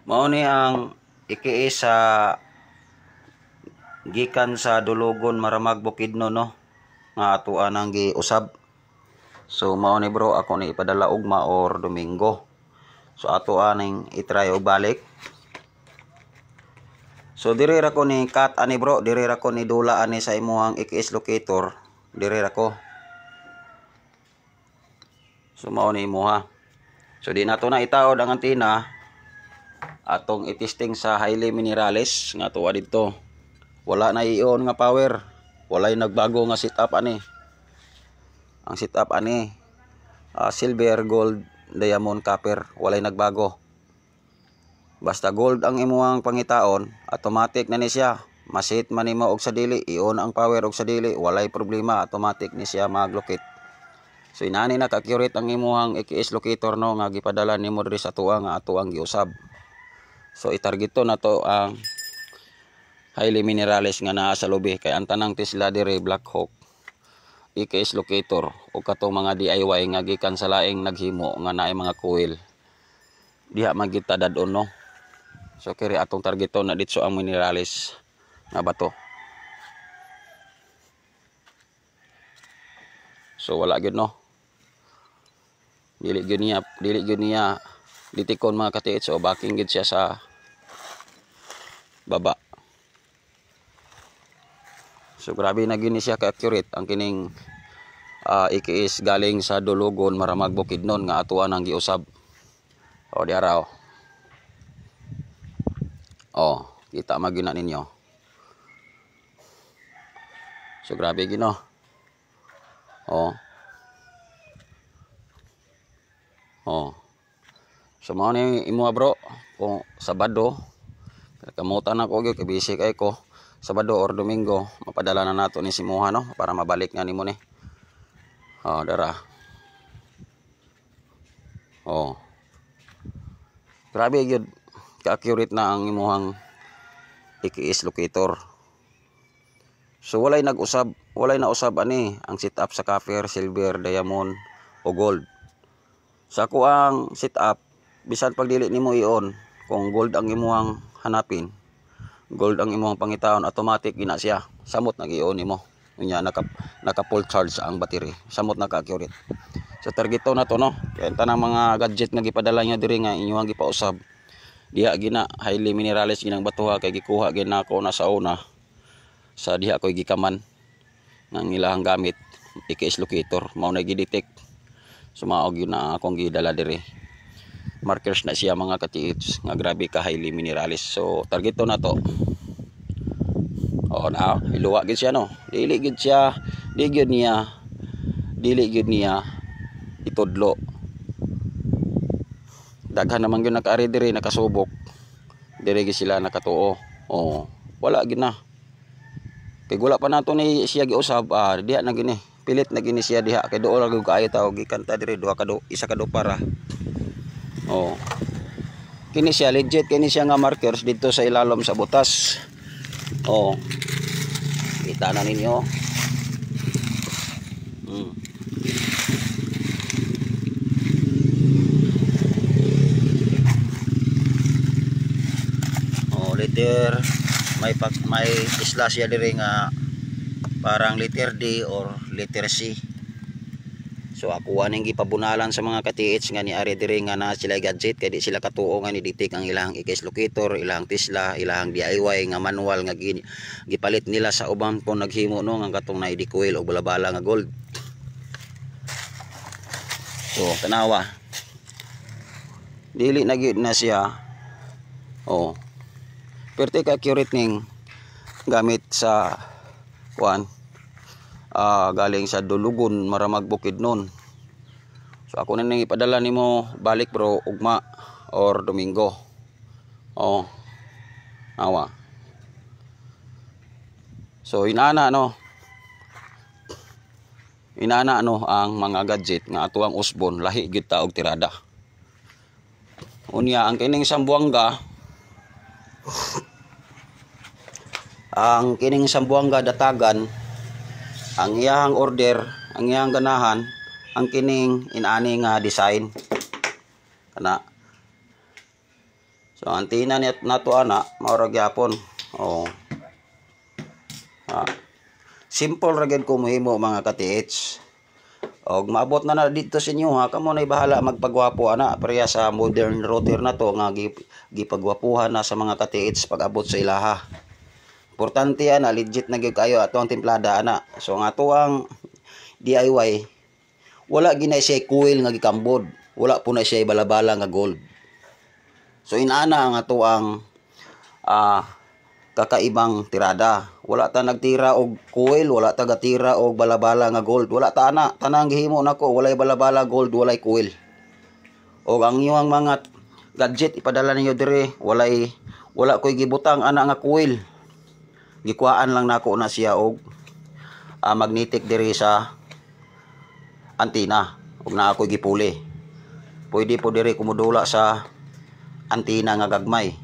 Mao ni ang iki sa gikan sa Dulugon Maramag Bukidnon no nga atuan ang giusab. So mao ni bro, ako ni ipadala ugma or Domingo. So atuan ning i-try og balik. So diri ra ko ni cut ani bro, diri ra ko ni dula ani sa imuhang IKS locator, diri ra ko. So mao ni imuha. So di nato na itaod ang antina atong i-testing sa highly minerales nga tuwa dito. Wala na iyon nga power, walay nagbago nga setup ani. Ang setup ani silver, gold, diamond, copper, walay nagbago. Basta gold ang imuhang pangitaon, automatic na ni siya. Masit man nimo og sa dili, iyon ang power og sa dili, walay problema, automatic ni siya maglocate. So inani na ka-accurate ang imuhang IKS locator no nga gipadala nimo diri sa tuwa nga atuang giusab. So itargeto na to ang highly minerales nga naa sa lubi kay ang tanang Tesla diri Black Hawk IKS locator o katong mga DIY nga gikan sa laing naghimo nga naay mga coil. Diha magita dadon no. So kiri atong targeton na ditso ang minerales nga bato. So wala gyud no. Dili gyud niya ditikon mga katiit, so backing gyud siya sa baba. So grabe na gini siya ka-accurate ang kining IKS galing sa Dulugon Maramag Bukidnon nga atuan ang giusab. O di araw. Oh, kita magina ninyo. So grabe gino. Oh. Oh. So mao ni imo bro, kung Sabado kamutan ako gyud kay busy kay ko. Sabado or Domingo mapadala na nato ni simuha no para mabalik nga nimo ni. Oh, dara. Oh. Grabe gyud ka-accurate na ang imuhang IKS locator. So walay nag-usab, walay na usab ani ang setup sa copper, silver, diamond o gold. Sa ako ang setup, bisan pag dili nimo iyon, kung gold ang imuhang hanapin, gold ang imuhang pangitaon, automatic gina siya. Samot nag-ion nimo. Unya naka full charge ang battery. Samot na ka-accurate. So targeto na to no. Kaya tanang mga gadget nga gipadala niya diri nga inyong gipausab. Diha gina highly minerales ginang batuha kay gikuha gina ko na sa una. Sa diha koy gikaman ng ilahang gamit IKS locator, mao na gidetect. So mao gyud na akong gidala diri. Markers na siya mga katiits nga grabe ka highly minerales. So targeto na to. Oh na iluwa gid siya no. Dili gid niya itudlo. Daghan naman gyud nakaari diri nakasubok. Diri gid sila nakatuo. Oh, wala gid na. Kay wala pa nato ni siya giusab, diha na gini. Pilit na gini siya diha kay duol ra gyud kaayo tawo gikanta diri isa ka do para. Oh. Kini siya legit, kini siya nga markers dito sa ilalom sa butas. Oh. Kita na ninyo. Letter may isla siya diri nga parang letter D or letter C. So ako aning gipabunalan sa mga katiits nga ni ari diri nga na sila gadget kay di sila katuo nga ni ditik ang ilang IKS locator, ilang Tesla, ilang DIY nga manual nga gipalit nila sa ubang po naghimo no nga katong na ID coil o balabala nga gold. So tanawa. Dili na gyud na siya. Oh. Perte ka accurate ning gamit sa galing sa Dulugon Maramag Bukidnon. So ako na nang ipadala nimo balik bro ugma or Domingo. Oh. Awa. So inana no ang mga gadget nga atuang usbon lahi gid ta og tirada. Unya ang kining Sambuanga datagan ang iyang order, ang iyang ganahan ang kining inani nga design kana So antina ni nato ana mao ra gyapon. Oh. Simple ra gyud ko mohimo mga ka-TH. Og maabot na dito sa inyo ha, kamo na bahala magpagwapo ana pareha sa modern router na to nga gipagwapuhan na sa mga ka-TH pag abot sa ilaha. Importante ana, legit na gyud kayo ato ang templada ana. So nga to ang DIY, wala ginay siya coil nga gikambod, wala po na siya balabala nga gold. So inana ang ato ang kakaibang tirada. Wala ta nagtira og coil, wala ta gatira og balabala nga gold. Wala ta ana, tanang gihimo nako, walay balabala gold, walay coil. Og ang iyong mga gadget ipadala ninyo dire, wala koy gibutang ana nga coil. Gikuhaan lang nako na siya og magnetic dire sa antina. Og na ako'y gipuli. Pwede po dire kumudula sa antina nga gagmay.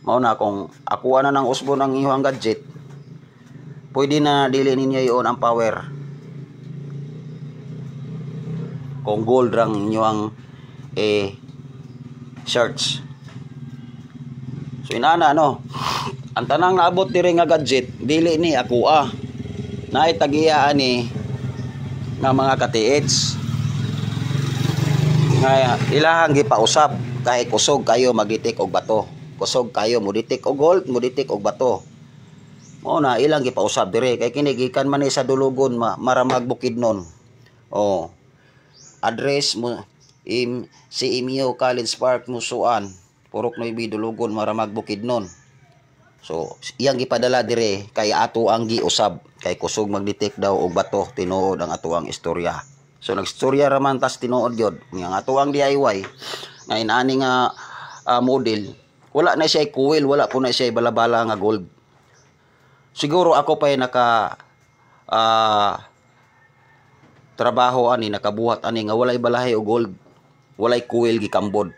Mao na kung akuha na ng usbon ang iyong gadget, pwede na dili ninyo iyon ang power. Kung gold rang inyong search. So inana no, ang tanang naabot diri nga gadget, dili ni akuha. Naay tagiyaan ni nga mga ka-TH. Nga ilahang gipausap kay kusog kayo magditik og bato. Kusog kayo muditik og gold, muditik og bato. Mao na ilang gipausab dire kay kini gikan man ni sa dulugon maramag Bukidnon. Oh. Address mo si Imio College Park Musuan, Purok Noybi dulugon maramag Bukidnon. So iyang gipadala dire kay ato ang giusab kay kusog magditik daw og bato tinuod ang ato ang istorya. So nagstorya ra man tas tinuod gyud nga ato ang DIY nga inani nga model. Wala na siya coil, wala po na siya balabala nga gold. Siguro ako pa naka trabaho ani, nakabuhat ani nga walay balahay o gold, walay coil gikambod.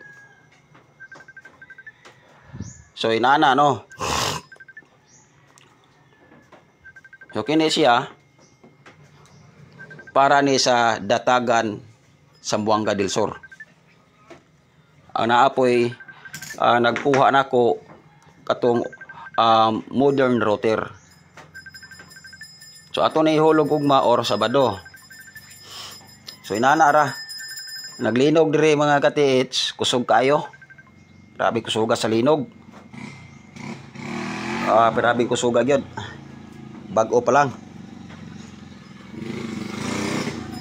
So inana no. So kini siya para ni sa datagan Zamboanga del Sur. Ang naapoy nagkuha nako katong modern router. So ato na ihulog ugma or Sabado. So inana ra. Naglinog dire mga ka-TH, kusog kayo. Grabe kusuga sa linog. Grabe kusuga gyud. Bag-o pa lang.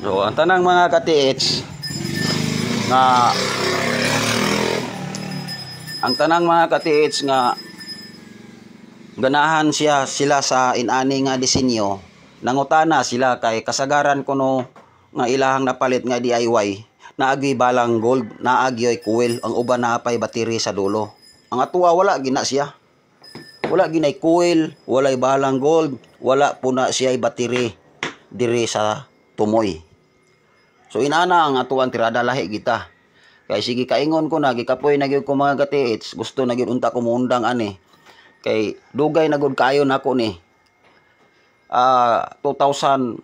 So ang tanang mga ka-TH nga ganahan sila sa inani nga disenyo, nangutana sila kay kasagaran kuno nga ilahang napalit nga DIY, naagi balang gold, naagyoy coil, ang uban naapay battery sa dulo. Ang atuwa wala gina siya. Wala ginay coil, walay balang gold, wala po na siya battery diri sa tumoy. So inana ang atuang tirada lahi kita. Kay sige kaingon ko na gikapoy na gyud ko mga ka-TH, gusto na gyud unta ko muundang ani. Kay dugay na gud kayo nako ni. 2019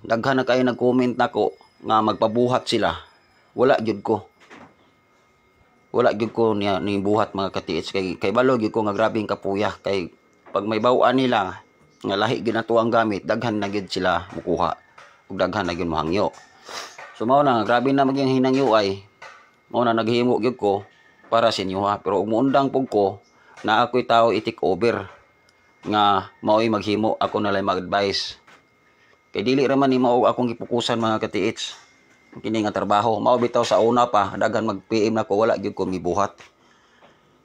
daghan na kayo nag-comment nako nga magpabuhat sila. Wala gyud ko. Wala gyud ko ni buhat mga ka-TH kay balo gyud ko nga grabing kapuya kay pag may baw-an nila nga lahi gyud nato ang gamit, daghan na gyud sila mukuha. Ug daghan na gyud mohangyo. So mao na grabe na maging hinangyo ay mao na naghimo gyud ko para sa inyo ha. Pero ug muundang pug ko na ako'y tao i-take over nga mao'y maghimo ako na lang mag-advise. Kay dili ra man ni mao akong gipukusan mga ka-TH. Kini nga trabaho mao bitaw sa una pa daghan mag-PM na ko wala gyud ko mibuhat.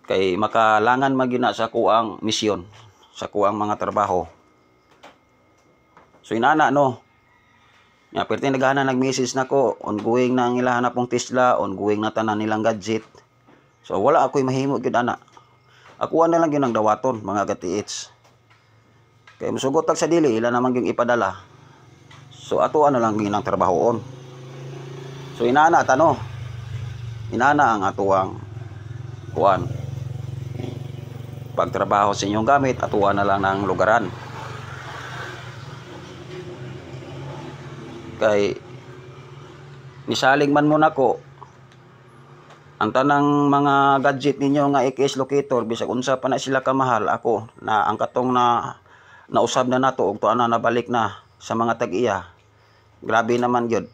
Kay makalangan magina sa kuang misyon, sa kuang mga trabaho. So inana no. Nga perti naghana nag-message nako, ongoing na ang ilahan na pong Tesla, ongoing na tanan nilang gadget. So wala ako'y mahimo gyud ana. Ako na lang gyud ang dawaton mga ka-TH. Kay musugot tag sa dili ila naman gyud ipadala. So ato na lang gyud ang trabahoon. So inana tano. Inana ang atuang kuan. Pagtrabaho sa inyong gamit, atuwa na lang ng lugaran. Kay nisalig man mo nako ang tanang mga gadget ninyo nga AKS locator bisag unsa pa na sila kamahal, ako na ang katong na nausab na nato og tuana nabalik na sa mga tag-iya. Grabe naman gyud.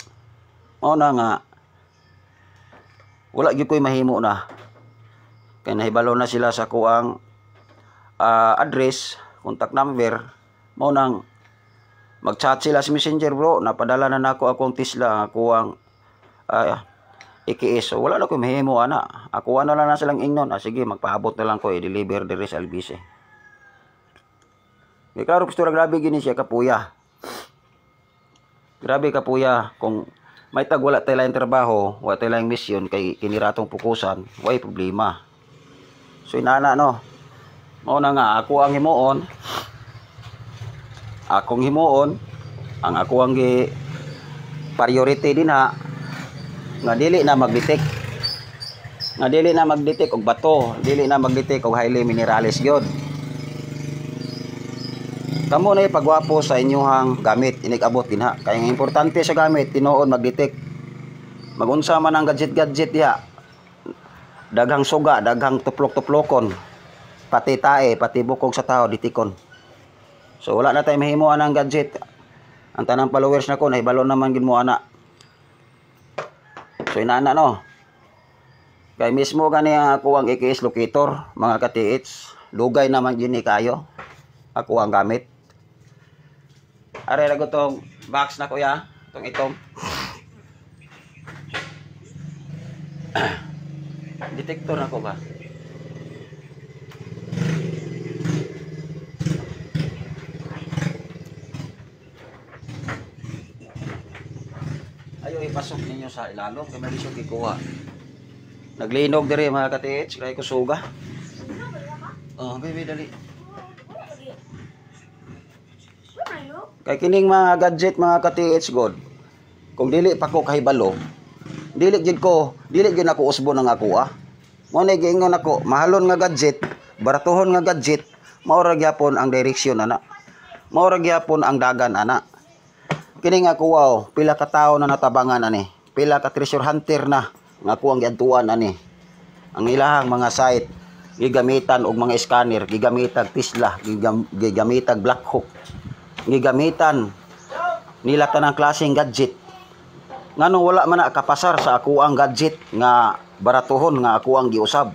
Mao na nga wala gyud koy mahimo na. Kay nahibalo na sila sa kuang address, contact number. Mao nang mag-chat sila sa Messenger, bro. Napadala na nako akong Tesla kuang AKS. So, wala na ko mahimo ana. Ako ano lang na silang ingnon. Sige, magpaabot na lang ko i-deliver diri sa Albise. Kay klaro pastor, grabe gini siya kapuya. Grabe kapuya kung may tag wala tay laing trabaho, wala tay laing misyon kay kiniratong pukusan, way problema. So inana no. Mao na nga ako ang himuon. Akong himuon ang ako ang priority din ha. Nga dili na mag-detect. Nga dili na mag-detect og bato, dili na mag-detect og highly minerales gyud. Kamo na ipagwapo sa inyong gamit, inig-abot din ha. Kaya ang importante sa gamit, tinuod mag-detect. Magunsa man ang gadget-gadget diha. Daghang suga, daghang tuplok-tuplokon. Pati tae, pati bukog sa tao, ditikon. So wala na tayo mahimuan ang gadget. Ang tanang followers na ko, nahibalo naman gid mo ana. So inana no. Kay mismo gani ako ang AKS locator, mga ka-TH. Lugay naman gini kayo. Ako ang gamit. Are ra tong box na kuya, itong detektor na ko ba? Ayo ipasok ninyo sa ilalom kay mali siya gikuha. Naglinog diri mga ka-TH, kay ko suga. Oh, baby dali. Kay kining mga gadget mga ka-TH god. Kung dili pa ko kahibalo, dili gid ako usbo ng ako Mao na giingon ako, mahalon nga gadget, baratuhon nga gadget, mao ra gyapon ang direksyon ana. Mao ra gyapon ang dagan ana. Kini nga ko wow, pila ka tawo na natabangan ani. Pila ka treasure hunter na nga ko ang giadtuan ani. Ang ilahang mga site gigamitan og mga scanner, gigamitan Tesla, gigamitan Black Hawk. Gigamitan nila tanang klaseng gadget. Nganong wala man na kapasar sa ako ang gadget nga baratuhon nga ako ang giusab.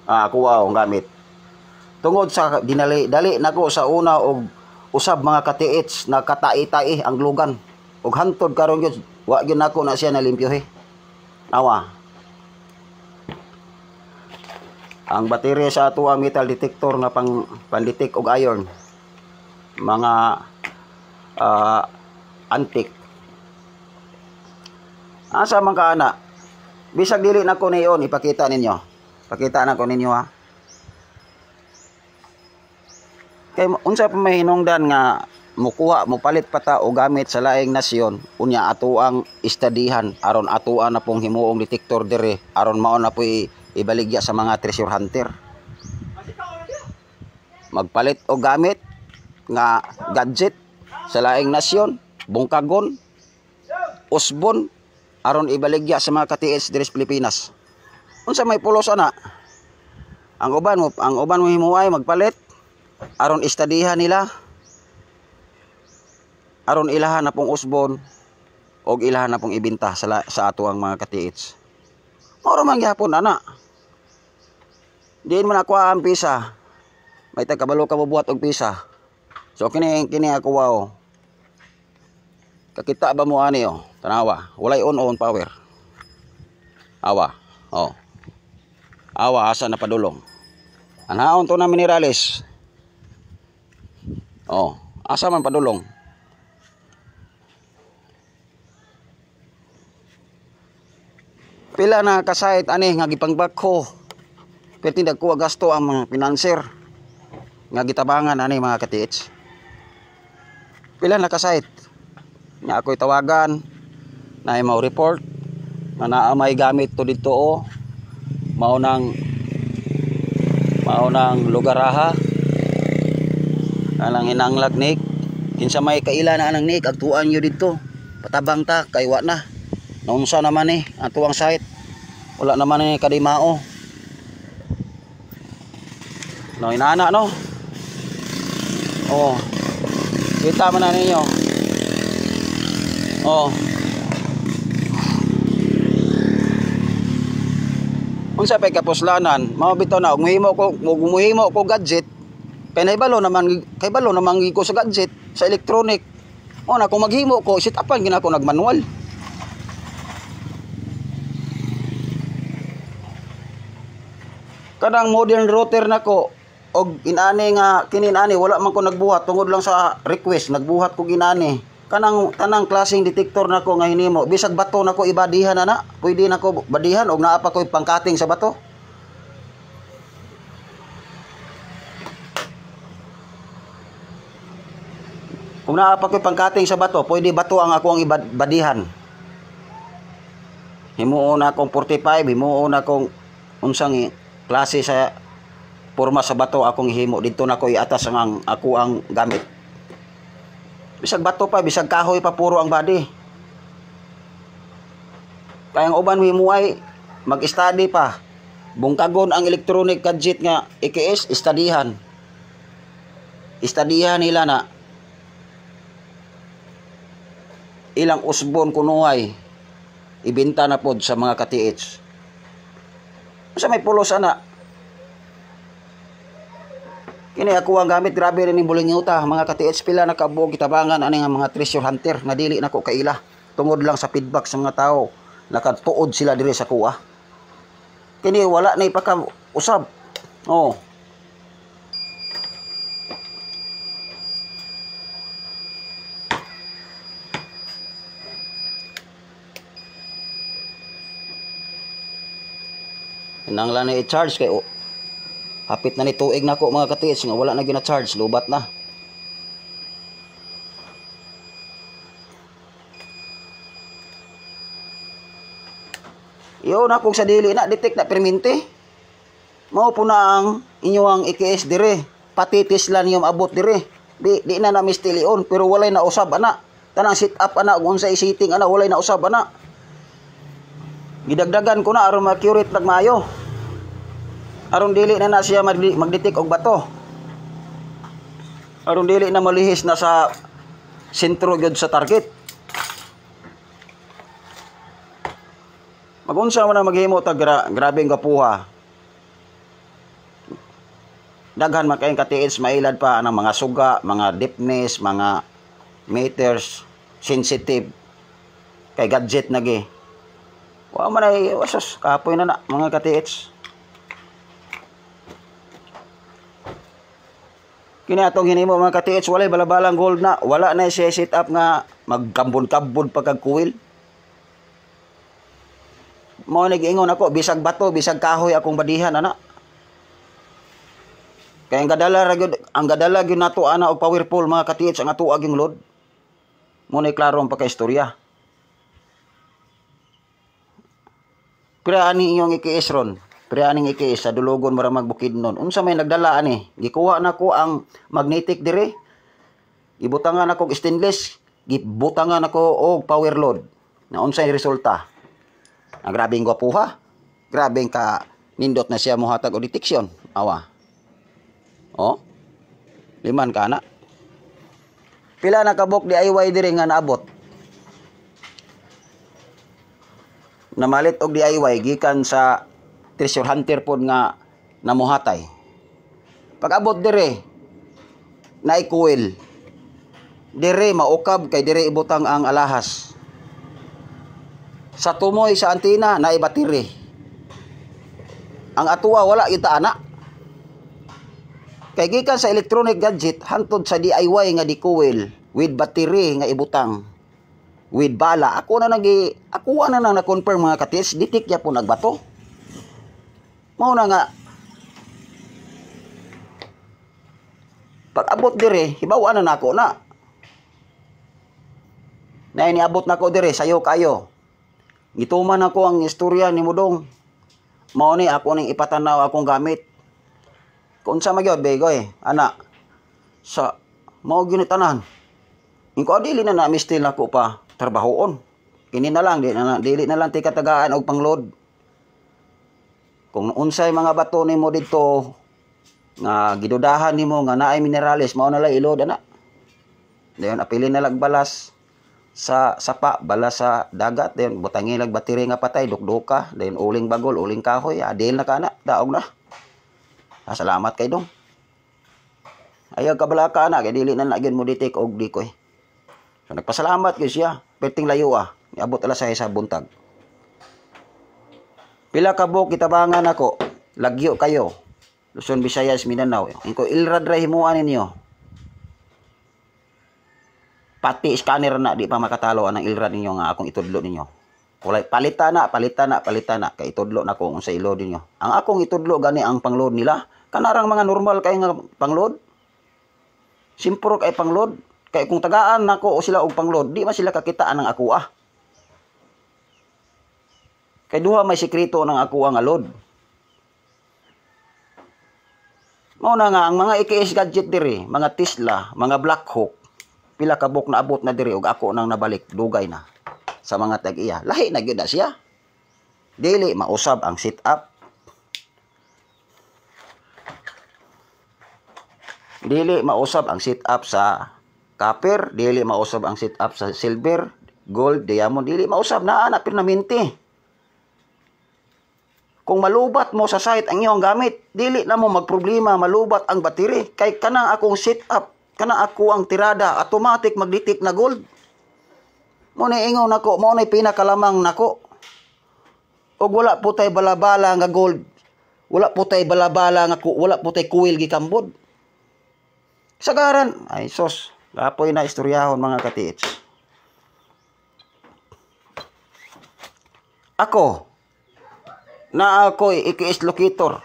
Ako ang gamit. Tungod sa dinali-dali nako sa una og usab mga ka-TH na katai-tai ang lugan. Og hantod karon gyud wa gyud nako na siya nalimpyohe. Nawa. Ang baterya sa ato ang metal detector nga pandetect og iron. Mga antique. Asa man ka ana? Bisag dili nako niyon ipakita ninyo. Pakita nako ninyo ha. Kay unsa pa may hinungdan nga mukuha mopalit pa ta og gamit sa laing nasyon, unya ato ang istadihan aron atoan na pong himuong detektor dire aron mao na poy ibaligya sa mga treasure hunter. Magpalit og gamit nga gadget sa laing nasyon, bungkagon, usbon aron ibaligya sa mga ka-TH dire sa Pilipinas. Unsa may pulos ana? Ang uban mo himuay magpalit aron istadihan nila, aron ilahan na pong usbon og ilahan na pong ibinta sa ato ang mga ka-TH. Mao man gyapon ana. Diin man ako ang pisa. May tagkabalo ka bubuhat og pisa. So kini ako wow. Kakita ba mo ani Tanawa, walay on power. Awa. Oh. Awa asa na padulong. Anaon to na minerales. Oh, asa man padulong. Pila na kasayt ani nga gipangbakho. Pero tindag ko gasto ang mga financer nga gitabangan ani mga ka-TH. Pila na kasayt nga ako'y tawagan na mau report nga naa may gamit to dito mao nang lugar aha. Alang hinanglag nik kinsa may kaila na anang nik agtuan yo dito patabang ta kay wa na naunsa naman ang tuwang site Wala naman ni kadimao. No, inana no. Oh. Kita man na ninyo. Oh. Unsa pay kapuslanan, mao bitaw na muhimo ko gadget. Kay naibalo naman ko sa gadget, sa electronic. O na kung maghimo ko, sit upan gina ko nagmanual. Kadang modern router nako og inani nga kininani wala man ko nagbuhat tungod lang sa request, nagbuhat ko ginani. Kanang tanang klaseng detektor nako nga hinimo, bisag bato nako ibadihan ana, pwede nako badihan og naa pa koy pangkating sa bato. Kung naa pa koy pangkating sa bato, pwede bato ang ako ang ibadihan. Himuon akong 45, himuon akong unsang klase sa porma sa bato akong himo dito na ko iatas ang ako ang gamit. Bisag bato pa, bisag kahoy pa puro ang body. Kaya ang uban himuay mag-study pa. Bungkagon ang electronic gadget nga EKS studyhan. Studyhan nila na ilang usbon kunuhay ibenta na pod sa mga ka-TH. Sa may pulos ana. Kini ako ang gamit, grabe rin yung buling yuta. Mga ka-TH pila nakabuog kitabangan ani nga mga treasure hunter nga dili nako kaila. Tungod lang sa feedback sa mga tao, nakatuod sila diri sa kuha. Kini wala na ipaka usab. Oh. Nanglan na i-charge kay hapit na ni tuig nako mga ka-TH nga wala na gina-charge, lubat na. Iyo na kung sa dili na detect na permente. Mao po na ang inyong EKS dire, pati Tesla niyong abot dire. Di na mistilion pero walay na usab ana. Tanang sit up ana kung unsay setting ana walay na usab ana. Gidagdagan ko na aron ma-accurate nagmayo. Aron dili na siya magdetek og bato. Aron dili na malihis na sa sentro gyud sa target. Magunsa man na maghimo ta grabe ang gapuha. Daghan man kayong ka-TH mailad pa ang mga suga, mga deepness, mga meters, sensitive kay gadget nagi. Wa man ay wasos kapoy na mga ka-TH. Kini atong hinimo mga ka-TH walay balabalang gold na, wala na siya set up nga magkambon-kambon pagkag kuwil. Mao nag-ingon ako bisag bato, bisag kahoy akong badihan ana. Kaya ang gadala gyud nato ana og powerful mga ka-TH ang atuag yung load. Mo na klaro ang pagkaistorya. Pero ani inyong EKS ron. Pero aning EKS sa dulugon mara magbukid nun. Unsa may nagdala ani? Gikuha na ko ang magnetic dire. Ibutangan ako og stainless. Gibutangan ako og power load. Na unsay resulta? Ang grabeng gwapuha. Grabeng ka nindot na siya mohatag og detection. Awa. Oh. Liman ka na. Pila na kabok DIY dire nga naabot. Namalit og DIY gikan sa treasure hunter pod nga namuhatay. Pag abot dire na ikuil. Dire maukab kay dire ibutang ang alahas. Sa tumoy sa antina na ibatiri. Ang atuwa wala kita ana. Kay gikan sa electronic gadget hantod sa DIY nga dikuil with battery nga ibutang with bala. Ako na na-confirm mga ka-TH, ditik ya po nagbato. Mao na nga pag abot dire hibaw-an na nako na. Na iniabot nako dire sayo kayo. Gituman ako ang istorya ni Mudong. Mao ni ako ning ipatanaw akong gamit. Kung sa magyod begoy, ana sa mao ginitanan. Ingko dili na mistil nako pa trabahoon. Kini na lang dili na lang ti katagaan og pangload. Kung unsay mga bato nimo dito nga gidudahan nimo nga naay minerales, mao na lang ilod ana. Dayon apilin na lag balas sa sapa, balas sa dagat, dayon butangin lag bateri nga patay, dukduka, dayon uling bagol, uling kahoy, adil na kana, daog na. Salamat kay dong. Ayaw kabalaka na, kay dili na nagyan mo ditik og dikoy. So nagpasalamat gyud siya, perting layo niabot alas 6 sa buntag. Pila ka buok kitabangan ako, lagyo kayo. Luzon, Visayas, Mindanao. Ingko ilrad ra himuan ninyo. Pati scanner na, di pa makatalo ang ilrad ninyo nga akong itudlo ninyo. Kulay, palitan na. Kay itudlo na ko kung sa ilod ninyo. Ang akong itudlo, gani ang pangload nila. Kanarang mga normal kay nga pangload. Simpuro kay pangload. Kay kung tagaan na ko o sila og pangload, di man sila kakitaan ng ako Kay duha may sekreto ng ako nga load. Mao na nga, ang mga IKS gadget diri, mga Tesla, mga Black Hawk, pila ka buok na abot na diri og ako nang nabalik dugay na sa mga tag-iya. Lahi na gyud na siya. Dili mausab ang sit-up. Dili mausab ang sit-up sa copper, dili mausab ang sit-up sa silver, gold, diamond, dili mausab na ana permanente. Kung malubat mo sa site ang iyong gamit, dili na mo magproblema malubat ang battery kay kanang akong sit-up, kana ako ang tirada, automatic magditik na gold. Mo na ingon nako, mo na pinakalamang nako. Og wala po tay balabala nga gold. Wala po tay balabala nga wala po tay kuwil gikambod. Sagaran, ay sos, kapoy na istoryahon mga katiits. Ako na ako'y IKS locator.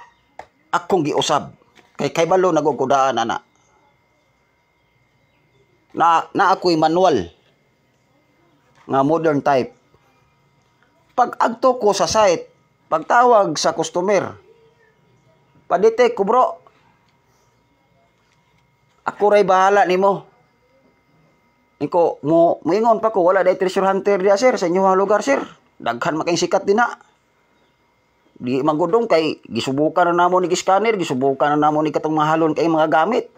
Akong giusab. Kay balo nagugudaan ana. Na ako'y manual nga modern type. Pag agto ko sa site, pagtawag sa customer, padetect ko bro, ako ray bahala nimo. Niko moingon pa ko, wala day treasure hunter dia sir sa inyong lugar sir. Daghan makay sikat din na. Di magudong kay gisubukan na namo ni scanner, gisubukan na namo ni katong mahalon kay mga gamit.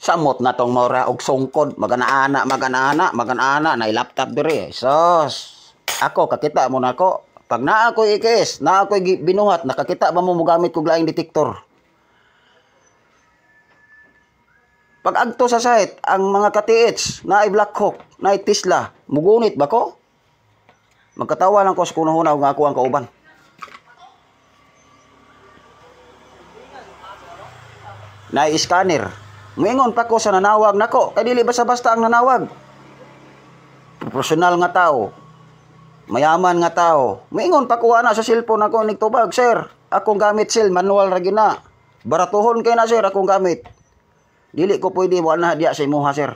Samot na tong maura og sungkod, magana-ana na laptop diri. Sos. Ako kakita mo nako. Pag naa ko IKS, naa ko binuhat, nakakita ba mo gamit kog laing detector. Pag agto sa site, ang mga katiits, naay Black Hawk, naay Tesla, mugunit ba ko? Magkatawa lang ko sa kunahuna nga ako ang kauban. Naay scanner. Muingon pa ko sa nanawag nako, kay dili basta-basta ang nanawag. Profesional nga tao. Mayaman nga tao. Muingon pa ko ana sa cellphone ako nigtubag, sir. Akong gamit sir, manual ra gina. Baratuhon kay na sir akong gamit. Dili ko pwede wala na diya sa imuha sir.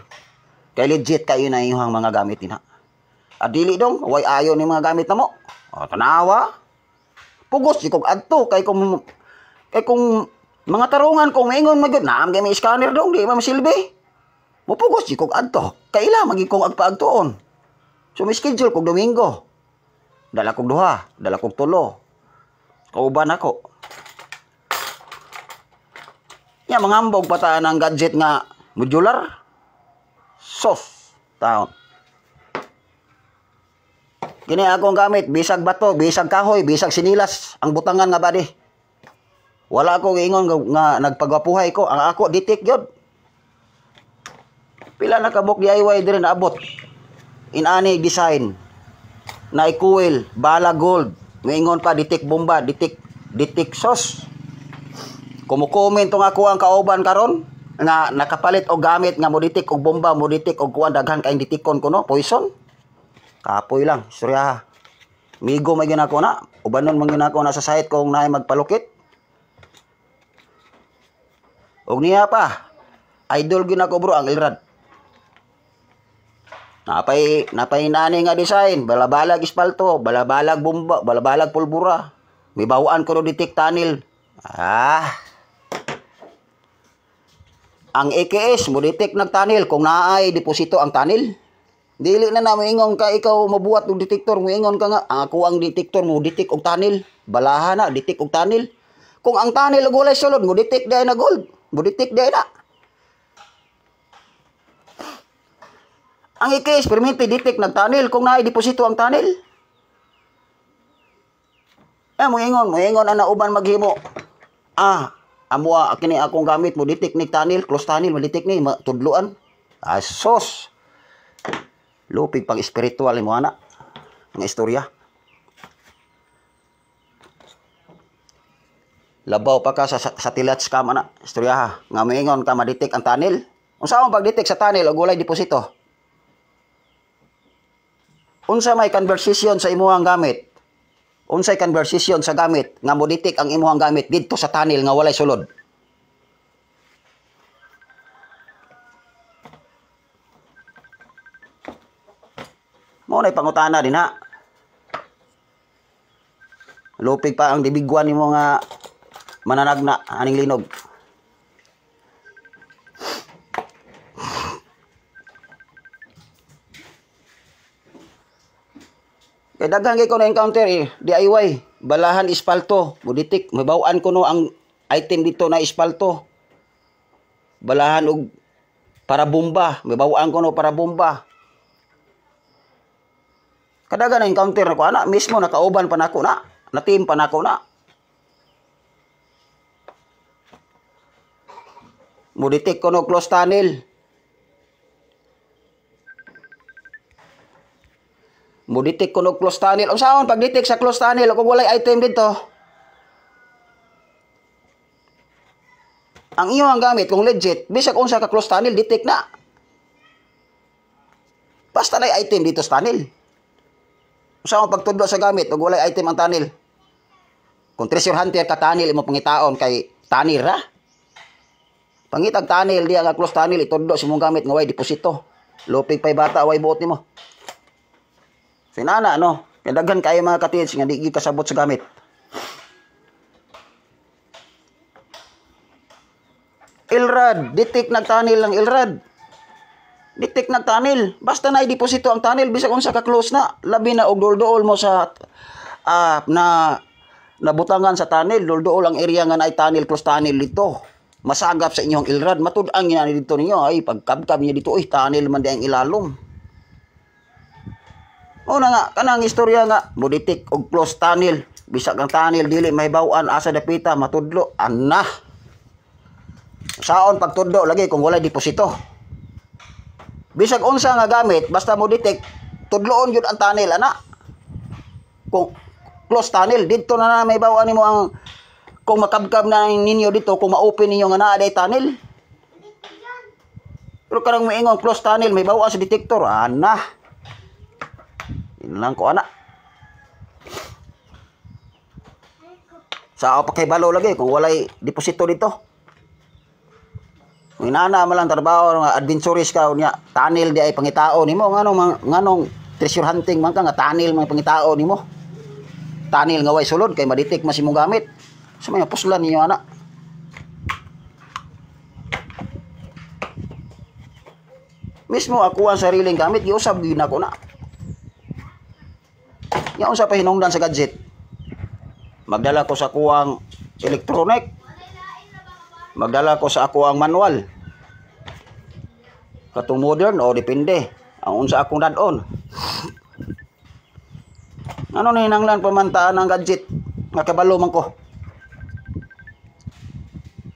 Kay legit kayo na iyong mga gamit ina. Dili dong, way ayo ni mga gamit namo. Tanawa. Pugos di kog adto kay kung mga tarungan kung maingon magud naam kay may scanner dong di man masilbi. Mupugos di kog adto. Kaila magi kong agpaagtuon. So may schedule kog Domingo. Dala kog duha, dala kog tulo. Kauban ako. Ya mangambog pata ng gadget nga modular. Soft taon. Kini akong gamit, bisag bato, bisag kahoy, bisag sinilas, ang butangan nga badi. Wala ko ingon nga nagpagapuhay ko, ang ako ditik gyud. Pila na kabok DIY dire naabot. Inani design. Na ikuil, bala gold. Ngayon pa ditik bomba, ditik sos. Kumukomment tong ako ang kauban karon nga nakapalit og gamit nga moditik og bomba, moditik og kuan daghan kaing ditikon kuno, poison. Kapoy lang, istorya. Migo may ginako na, ubanon man ginako na sa site kung naay magpalukit. Og niya pa, idol ginako bro ang Ilrad. Napay nani nga design, balabalag ispalto, balabalag bomba, balabalag pulbura. May bawaan ko no ditik tunnel. Ang EKS mo detect nag tunnel kung naay deposito ang tunnel. Dili na moingon ka ikaw mabuhat og detektor, moingon ka nga ako ang detektor mo detect og tunnel. Balaha na detect og tunnel. Kung ang tunnel og walay sulod mo detect day na gold, mo detect day na. Ang i-experiment detect nag tunnel kung naay deposito ang tunnel. Moingon ana uban maghimo. Amua kini akong gamit mo detect ni tunnel, close tunnel mo detect ni tudloan. Asos. Lupig pang espiritual mo ana nga istorya. Labaw pa ka sa satellite scam ana istorya ha. Nga moingon ka ma-detect ang tunnel. Unsa ang pag-detect sa tunnel og walay deposito? Unsa may conversation sa imuhang gamit? Unsay conversation sa gamit nga mo-detect ang imuhang gamit didto sa tunnel nga walay sulod? Mo na pangutana din ha. Lupig pa ang dibigwan nimo nga mananagna aning linog. Kay daghan kay ko na encounter DIY, balahan espalto, buditik, mabaw-an ko no ang item dito na espalto. Balahan og para bomba, mabaw-an ko no para bomba. Kadagan na encounter ko ana mismo nakauban pa nako na, na-team pa nako na. Buditik ko no close tunnel. Mo-detect ko no close tunnel. Unsaon pag-detect sa close tunnel kung walay item dito? Ang iyo ang gamit kung legit, bisag unsa ka close tunnel detect na. Basta na item dito sa tunnel. Unsaon pagtudlo sa gamit kung walay item ang tunnel? Kung treasure hunter ka tunnel imo pangitaon kay tunnel ra. Pangitag tunnel diya nga close tunnel itudlo sa imong gamit nga way deposito. Lupig pay bata way buot nimo. Sinana, no? Kaya daghan kayo mga katids nga di kasabot sa gamit. Ilrad, detect nagtunnel ng Ilrad. Detect nagtunnel. Basta na i-deposito ang tunnel, bisag unsa ka close na. Labi na og dol-dool mo sa na nabutangan sa tunnel. Dol-dool ang area nga na tunnel, close tunnel dito. Masagap sa inyong Ilrad. Matud-ang yan dito ninyo. Ay, pagkabkab niya dito, tunnel man di ang ilalom. Una nga, kanang istorya nga, buditik og close tunnel. Bisag ang tunnel, dili may bawan, asa dapita, matudlo. Ana. Saon pagtudlo, lagi kung walay deposito. Bisag unsa nga gamit, basta mo detect, tudloon yun ang tunnel, ana. Kung close tunnel, dito na may bawan nimo ang, kung makabkab na ninyo dito, kung ma-open ninyo nga naaday tunnel. Pero karang maingon, close tunnel, may bawan sa detector, ana. Lang ko ana. Sa pakibalo lagi kung walay deposito dito. Inana man lang trabaho nga adventurous ka unya, tunnel di ay pangitao nimo nganong treasure hunting man ka nga tunnel man pangitao nimo. Tunnel nga way sulod kay ma-detect mas imong gamit. Sa mga puslan ninyo ana. Mismo ako ang sariling gamit giusab gyud nako na. Nya unsa pa hinungdan sa gadget? Magdala ko sa kuwang electronic. Magdala ko sa ako ang manual. Katong modern o depende. Ang unsa akong dadon. Ano ni hinanglan pamantaan ang gadget? Nga kabalo man ko.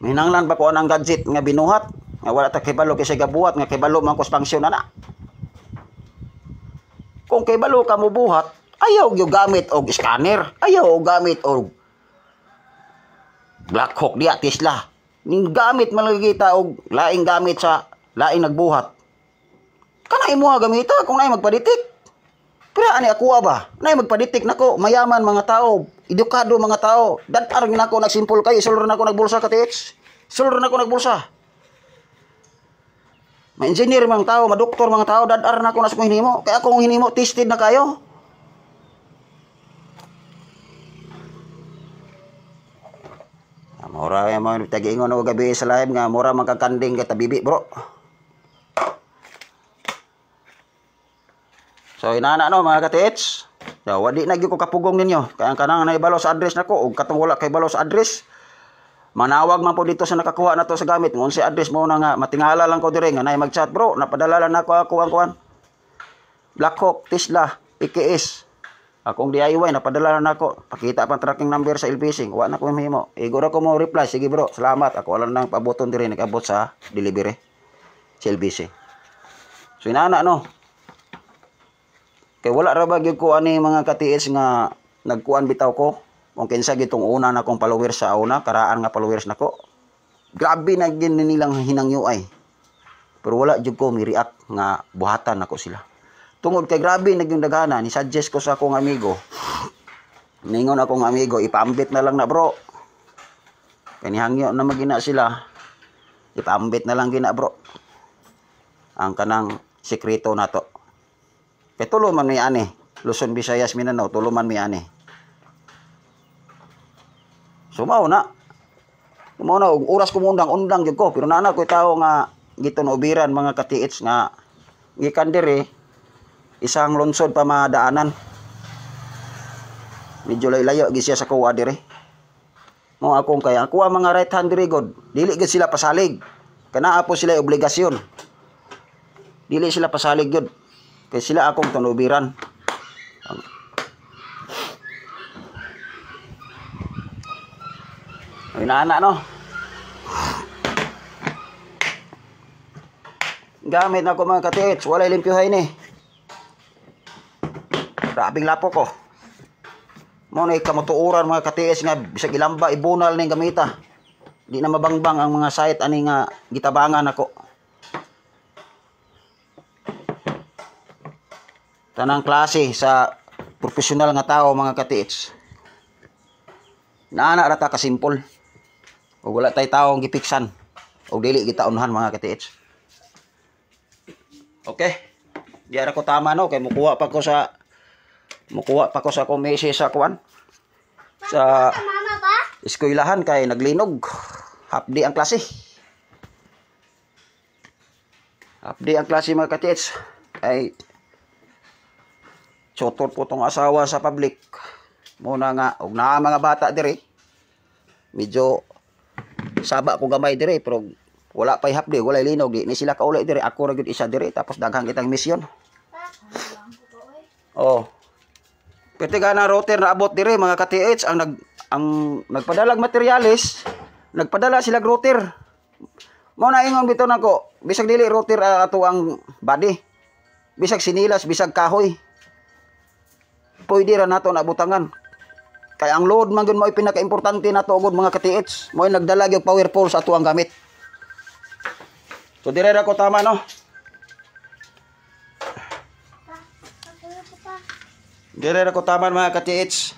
Hinanglan ba ko ang gadget nga binuhat? Nga wala ta kibalo kasi gabuhat nga kibalo man ko sa function ana. Kung kibalo ka mo buhat, ayaw yung gamit og scanner. Ayaw og gamit og Black Hawk diya, Tesla. Ning gamit malagita og laing gamit sa laing nagbuhat. Kana imo gamita kung nay magpaditik. Pero ani ako ba? Nay magpaditik nako, mayaman mga tao, edukado mga tao. Dadar nako nagsimple kayo, sulod nako nagbulsa ka tits. Sulod nako nagbulsa. Ma-engineer mga tao, ma-doktor mga tao, dadar nako nas mo hinimo. Kaya akong hinimo tested na kayo. Mura yung mga tag-ingon o gabi sa live nga mura magkakanding kita bibi bro. So inana no mga katiits. So wadi na gyud ko kapugong ninyo. Kaya ang kanang naibalo sa address nako ug katong wala kay balo sa address. Manawag man po dito sa nakakuha na to sa gamit. Ngun si address mo na nga matingala lang ko dire nga nay mag-chat bro. Napadala lang nako ako ang kuan. Black Hawk, Tesla, PKS. Akong DIY napadala na nako. Pakita pa tracking number sa Ilfishing. Wa na ko mahimo. Igora ko mo reply. Sige bro, salamat. Ako wala nang pabuton dire nag-abot sa delivery. Sa LBC. So inana no. Kay wala ra ba gyud ko ani mga katiis nga nagkuan bitaw ko. Kung kinsa gitong una na kong followers sa una, karaan nga followers nako. Grabe na gin nilang hinangyo ay. Pero wala jud ko mi-react nga buhatan nako sila. Tungod kay grabe nagyong dagana, ni suggest ko sa akong amigo. Ningon akong amigo, ipaambit na lang na bro. Kay nihangyo na magina sila. Ipaambit na lang gina bro. Ang kanang sekreto nato. Kay tulo man mi ani. Luzon, Visayas, Mindanao, tulo man mi ani. Sumaw na. Sumaw na oras ko undang jud ko pero nana ko tawo nga gitunubiran mga katiits nga gikan diri isang lungsod pa madaanan. Medyo layo gi siya sa kuwa diri. Mo akong kaya kuha mga right hand diri god. Dili gid sila pasalig. Kana po sila obligasyon. Dili sila pasalig gyud. Kay sila akong tunubiran. Ay naana no. Gamit na ko mga katiits, walay limpyuhay ni. Grabing lapo ko. Mo na ikamutuuran mga katiits nga bisag ilamba ibunal ning gamita. Di na mabangbang ang mga site ani nga gitabangan ako. Tanang klase sa profesional nga tao mga katiits. Naana ra ta ka simple. O wala tay taong gipiksan. O dili kita unahan mga katiits. Okay. Di ara ko tama no kay mukuha pa ko sa akong message sa kuan. Sa eskwelahan kay naglinog. Half day ang klase. Half day ang klase mga katiits. Ay tutor po tong asawa sa public. Muna nga, og naa mga bata diri. Medyo saba ko gamay diri pero wala pay hapdi, wala linog di ni sila kaulay diri. Ako ra gyud isa diri tapos daghang kitang misyon. Oh. Pwede ka na router na abot diri mga katiits ang nagpadalag materialis, nagpadala sila router. Mo na ingon bitaw nako, bisag dili router ato ang body. Bisag sinilas, bisag kahoy. Pwede ra nato na butangan. Kaya ang load man gyud mo pinaka-importante nato gud mga katiits. Mo nagdala gyud power pole sa ato ang gamit. So dire ra ko tama no. Dire ra ko tama mga katiits.